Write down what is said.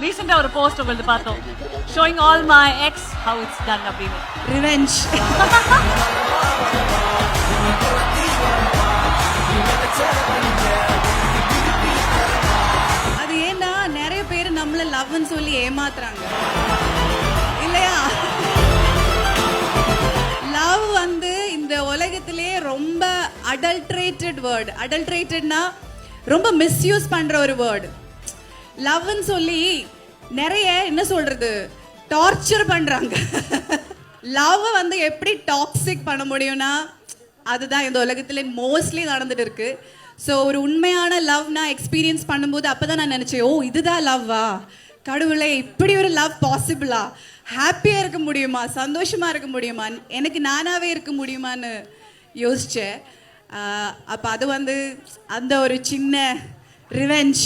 ரீசெண்டா ஒரு போஸ்ட் உங்களுக்கு பார்த்தோம், showing all my X how it's done அப்படின்னு. ரிவெஞ்ச். அது ஏன்னா நிறைய பேர் நம்மள லவ்னு சொல்லி ஏமாத்துறாங்க இல்லையா? லவ் வந்து இந்த உலகத்திலேயே ரொம்ப அடல்ட்ரேட்டட் வேர்டு. அடல்ட்ரேட்டட்னா ரொம்ப மிஸ்யூஸ் பண்ற ஒரு வேர்டு. லவ்னு சொல்லி நிறைய என்ன சொல்றது டார்ச்சர் பண்றாங்க. லவ் வந்து எப்படி டாக்ஸிக் பண்ண முடியும்னா அதுதான் இந்த உலகத்துல மோஸ்ட்லி நடந்துட்டு இருக்கு. ஸோ ஒரு உண்மையான லவ் நான் எக்ஸ்பீரியன்ஸ் பண்ணும்போது அப்பதான் நான் நினைச்சேன், ஓ இதுதான் லவ்வா, கடவுளே இப்படி ஒரு லவ் பாசிபிளா, ஹாப்பியா இருக்க முடியுமா, சந்தோஷமா இருக்க முடியுமா, எனக்கு நானாவே இருக்க முடியுமான்னு யோசிச்சேன். அப்போ அது வந்து அந்த ஒரு சின்ன ரிவெஞ்ச்.